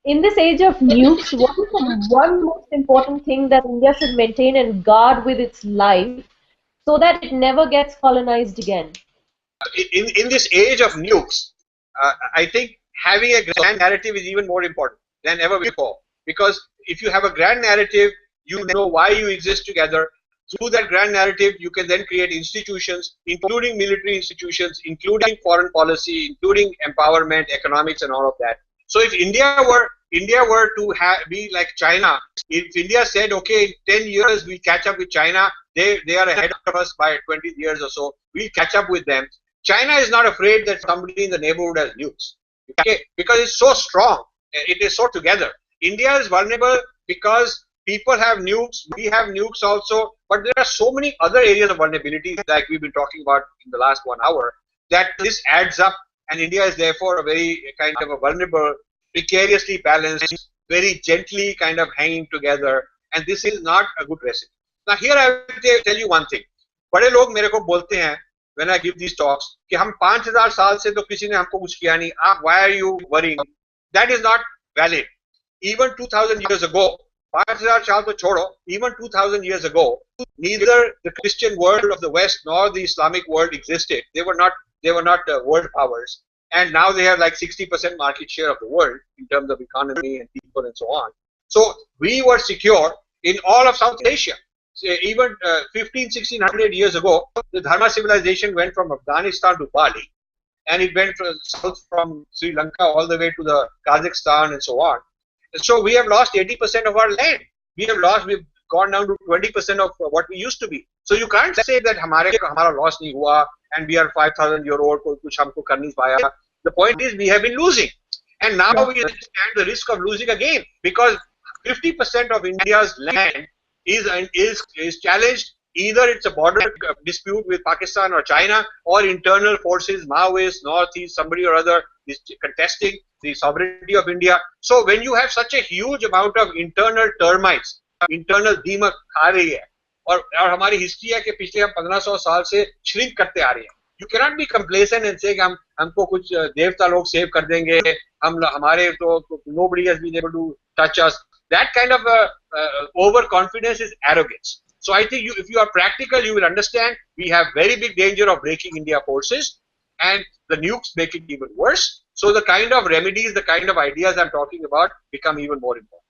in this age of nukes, what is the one most important thing that India should maintain and guard with its life so that it never gets colonized again? In this age of nukes, I think having a grand narrative is even more important than ever before. Because if you have a grand narrative, you know why you exist together. Through that grand narrative, you can then create institutions, including military institutions, including foreign policy, including empowerment, economics, and all of that. So if India were to be like China, if India said, okay, in 10 years we'll catch up with China, they are ahead of us by 20 years or so, we'll catch up with them. China is not afraid that somebody in the neighborhood has nukes, okay? Because it's so strong, it is so together. India is vulnerable because people have nukes, we have nukes also, but there are so many other areas of vulnerability, like we've been talking about in the last 1 hour, that this adds up, and India is therefore a very kind of a vulnerable, precariously balanced, very gently kind of hanging together, and this is not a good recipe. Now here I will tell you one thing. बड़े लोग मेरे को बोलते हैं when I give these talks कि हम 5000 साल से तो किसी ने हमको कुछ किया नहीं, आप why are you worrying? That is not valid. Even 2000 years ago, 5000 साल तो छोड़ो, even 2000 years ago, neither the Christian world of the West nor the Islamic world existed. They were not world powers, and now they have like 60% market share of the world in terms of economy and people and so on. So we were secure in all of South Asia. Even 1600 years ago, the Dharma civilization went from Afghanistan to Bali, and it went south from Sri Lanka all the way to the Kazakhstan and so on. So we have lost 80% of our land. We've gone down to 20% of what we used to be. So you can't say that हमारा loss नहीं हुआ and we are 5,000 year old, कोई कुछ हमको कर नहीं पाया. The point is we have been losing, and now we stand the risk of losing again, because 50% of India's land is challenged. Either it's a border dispute with Pakistan or China, or internal forces, Maoists, Northeast, somebody or other is contesting the sovereignty of India. So when you have such a huge amount of internal termites, internal दीमक खा रही है, और हमारी history है कि पिछले हम 1500 साल से श्रिंक करते आ रहे हैं. You cannot be complacent and say कि हमको कुछ देवता लोग सेव कर देंगे, हमारे तो nobody has been able to touch us. That kind of overconfidence is arrogance. So I think if you are practical, you will understand we have very big danger of breaking India forces, and the nukes make it even worse. So the kind of remedies, the kind of ideas I'm talking about become even more important.